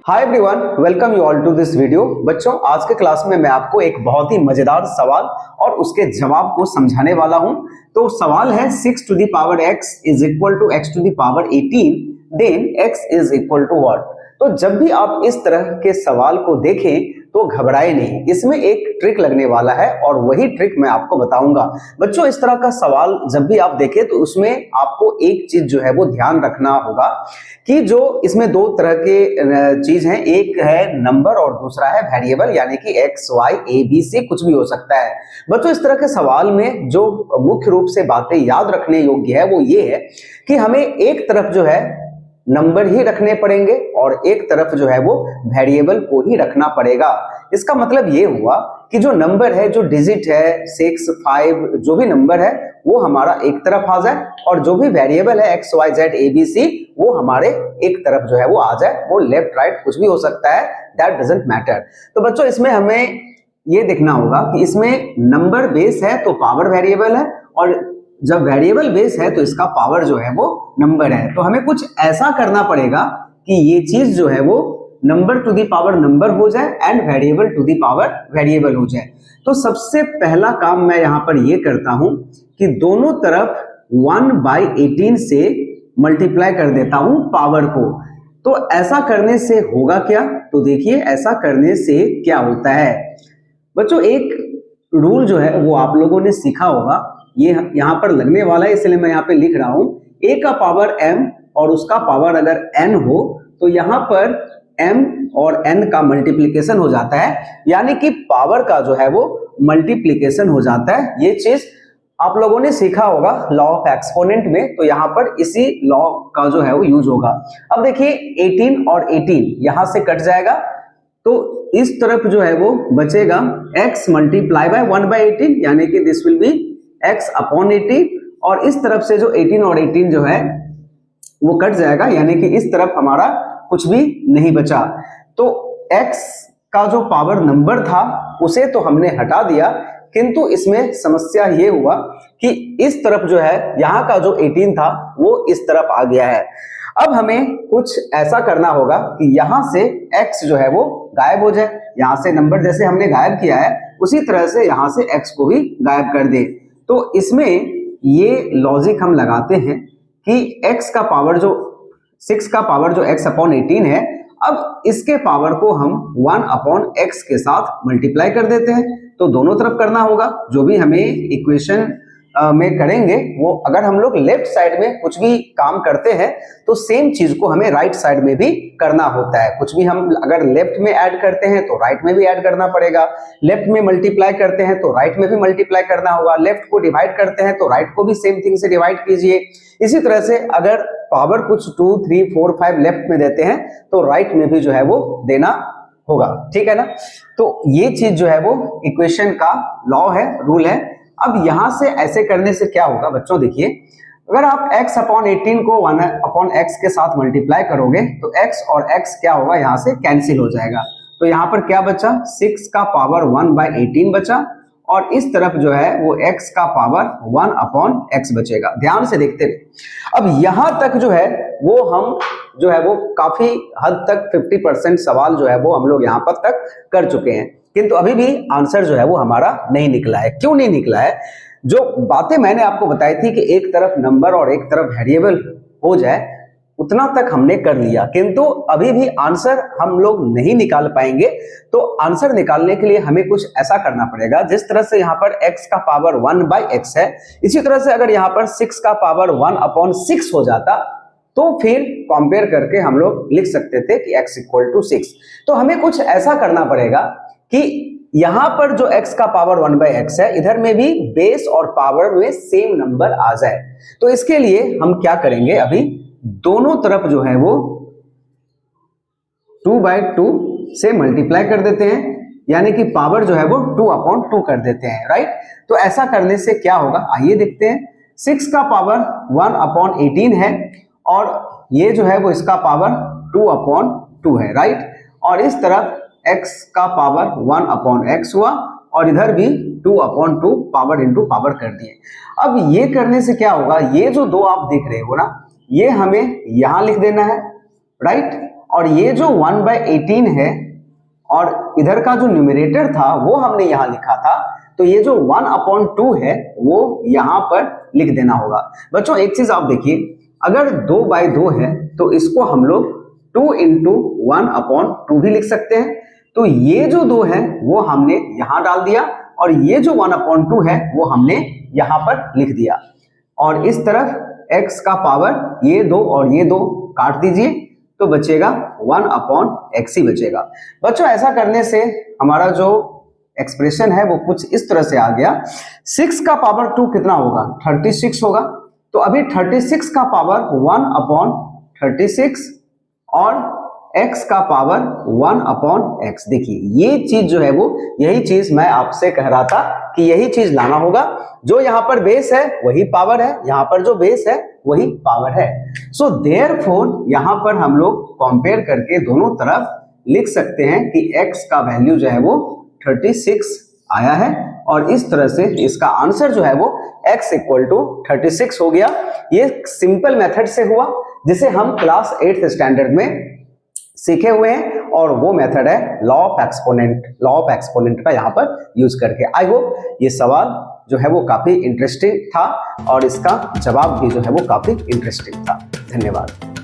Hi everyone, welcome you all to this video. बच्चों, आज के क्लास में मैं आपको एक बहुत ही मजेदार सवाल और उसके जवाब को समझाने वाला हूं। तो सवाल है 6 to the power x is equal to x to the power 18, then x is equal to what. तो जब भी आप इस तरह के सवाल को देखें तो घबराए नहीं, इसमें एक ट्रिक लगने वाला है और वही ट्रिक मैं आपको बताऊंगा। बच्चों, इस तरह का सवाल जब भी आप देखें तो उसमें आपको एक चीज जो है वो ध्यान रखना होगा कि जो इसमें दो तरह के चीज हैं, एक है नंबर और दूसरा है वेरिएबल, यानी कि x, y, a, b से कुछ भी हो सकता है। बच्चों, इस तरह के सवाल में जो मुख्य रूप से बातें याद रखने योग्य है वो ये है कि हमें एक तरफ जो है नंबर ही रखने पड़ेंगे और एक तरफ जो है वो वेरिएबल को ही रखना पड़ेगा। इसका मतलब ये हुआ कि जो नंबर है, जो डिजिट है 6, 5, जो भी नंबर है वो हमारा एक तरफ आ जाए और जो भी वेरिएबल है x, y, z, a, b, c वो हमारे एक तरफ जो है वो आ जाए। वो लेफ्ट राइट कुछ भी हो सकता है, दैट डजंट मैटर। तो बच्चों, इसमें हमें ये देखना होगा कि इसमें नंबर बेस है तो पावर वेरिएबल है, और जब वेरिएबल बेस है तो इसका पावर जो है वो नंबर है। तो हमें कुछ ऐसा करना पड़ेगा कि ये चीज जो है वो number to the power number हो जाए and variable to the power variable हो जाए। तो सबसे पहला काम मैं यहां पर ये करता हूं कि दोनों तरफ 1/18 से मल्टीप्लाई कर देता हूं पावर को। तो ऐसा करने से होगा क्या? तो देखिए, ऐसा करने से क्या होता है। बच्चों, एक रूल जो है वो आप लोगों ने सीखा होगा, ये यहां पर लगने वाला है इसलिए मैं यहां पे लिख रहा हूं। a का पावर m और उसका पावर अगर n हो तो यहां पर m और n का मल्टीप्लिकेशन हो जाता है, यानी कि पावर का जो है वो मल्टीप्लिकेशन हो जाता है। ये चीज आप लोगों ने सीखा होगा लॉ ऑफ एक्सपोनेंट में, तो यहां पर इसी लॉ का जो है वो यूज होगा। अब देखिए, 18 और 18 यहां से कट जाएगा तो इस तरफ जो है वो बचेगा x मल्टीप्लाई बाय 1/18, यानी कि this will be x upon 18, और इस तरफ से जो 18 और 18 जो है वो कट जाएगा, यानी कि इस तरफ हमारा कुछ भी नहीं बचा। तो x का जो पावर नंबर था उसे तो हमने हटा दिया, किंतु इसमें समस्या ये हुआ कि इस तरफ जो है यहाँ का जो 18 था वो इस तरफ आ गया है। अब हमें कुछ ऐसा करना होगा कि यहां से x जो है वो गायब हो जाए। यहां से नंबर जैसे हमने गायब किया है उसी तरह से यहां से x को भी गायब कर दे। तो इसमें ये लॉजिक हम लगाते हैं कि x का पावर जो 6 का पावर जो x अपॉन 18 है, अब इसके पावर को हम 1 अपॉन x के साथ मल्टीप्लाई कर देते हैं। तो दोनों तरफ करना होगा। जो भी हमें इक्वेशन में करेंगे वो, अगर हम लोग लेफ्ट साइड में कुछ भी काम करते हैं तो सेम चीज को हमें राइट साइड में भी करना होता है। कुछ भी हम अगर लेफ्ट में ऐड करते हैं तो राइट में भी ऐड करना पड़ेगा। लेफ्ट में मल्टीप्लाई करते हैं तो राइट में भी मल्टीप्लाई करना होगा। लेफ्ट को डिवाइड करते हैं तो राइट को भी सेम थिंग से डिवाइड कीजिए। इसी तरह से अगर पावर कुछ 2, 3, 4, 5 लेफ्ट में देते हैं तो राइट में भी जो है वो देना होगा। ठीक है ना? तो ये चीज जो है वो इक्वेशन का लॉ है, रूल है। अब यहां से ऐसे करने से क्या होगा बच्चों, देखिए, अगर आप x अपॉन 18 को 1 अपॉन x के साथ मल्टीप्लाई करोगे तो x और x क्या होगा, यहां से कैंसिल हो जाएगा। तो यहां पर क्या बचा, 6 का पावर 1/18 बचा, और इस तरफ जो है वो x का पावर 1 अपॉन x बचेगा। ध्यान से देखते रहे। अब यहां तक जो है वो हम जो है वो काफी हद तक 50% सवाल जो है वो हम लोग यहां पर तक कर चुके हैं, किंतु अभी भी आंसर जो है वो हमारा नहीं निकला है। क्यों नहीं निकला है? जो बातें मैंने आपको बताई थी कि एक तरफ नंबर और एक तरफ वेरिएबल हो जाए, उतना तक हमने कर लिया, किंतु अभी भी आंसर हम लोग नहीं निकाल पाएंगे। तो आंसर निकालने के लिए हमें कुछ ऐसा करना पड़ेगा, जिस तरह से यहाँ पर x का पावर 1/x है, इसी तरह से अगर यहाँ पर 6 का पावर 1 अपॉन 6 हो जाता तो फिर कंपेयर करके हम लोग लिख सकते थे कि x इक्वल टू 6। तो हमें कुछ ऐसा करना पड़ेगा कि यहां पर जो x का पावर 1/x है, इधर में भी बेस और पावर में सेम नंबर आ जाए। तो इसके लिए हम क्या करेंगे, अभी दोनों तरफ जो है वो 2/2 से मल्टीप्लाई कर देते हैं, यानी कि पावर जो है वो 2 अपॉन 2 कर देते हैं। राइट? तो ऐसा करने से क्या होगा, आइए देखते हैं। 6 का पावर 1 अपॉन 18 है और ये जो है वो इसका पावर 2 अपॉन 2 है। राइट? और इस तरफ x का पावर 1 अपॉन x हुआ और इधर भी 2 अपॉन 2 पावर इंटू पावर कर दिए। अब ये करने से क्या होगा, ये जो दो आप देख रहे हो ना, ये हमें यहां लिख देना है। राइट? और ये जो 1/18 है और इधर का जो न्यूमरेटर था वो हमने यहां लिखा था, तो ये जो 1/2 है वो यहां पर लिख देना होगा। बच्चों एक चीज आप देखिए, अगर 2/2 है तो इसको हम लोग 2 × 1/2 भी लिख सकते हैं। तो ये जो 2 है वो हमने यहां डाल दिया और ये जो 1/2 है वो हमने यहां पर लिख दिया। और इस तरफ x का पावर ये 2 और ये 2 काट दीजिए तो बचेगा 1/x ही बचेगा। बच्चों ऐसा करने से हमारा जो एक्सप्रेशन है वो कुछ इस तरह से आ गया। 6 का पावर 2 कितना होगा? 36 होगा। तो अभी 36 का पावर 1/36 और x का पावर 1/x। देखिए ये चीज जो है वो, यही चीज मैं आपसे कह रहा था कि यही चीज लाना होगा। जो यहाँ पर बेस है वही पावर है, यहाँ पर जो बेस है वही पावर है। सो देयरफॉर यहाँ पर हम लोग कंपेयर करके दोनों तरफ लिख सकते हैं कि x का वैल्यू जो है वो 36 आया है और इस तरह से इसका आंसर जो है वो x = 36 हो गया। ये सिंपल मेथड से हुआ जिसे हम क्लास 8th स्टैंडर्ड में सीखे हुए हैं और वो मेथड है लॉ ऑफ एक्सपोनेंट का यहाँ पर यूज करके। आई होप ये सवाल जो है वो काफी इंटरेस्टिंग था और इसका जवाब भी जो है वो काफी इंटरेस्टिंग था। धन्यवाद।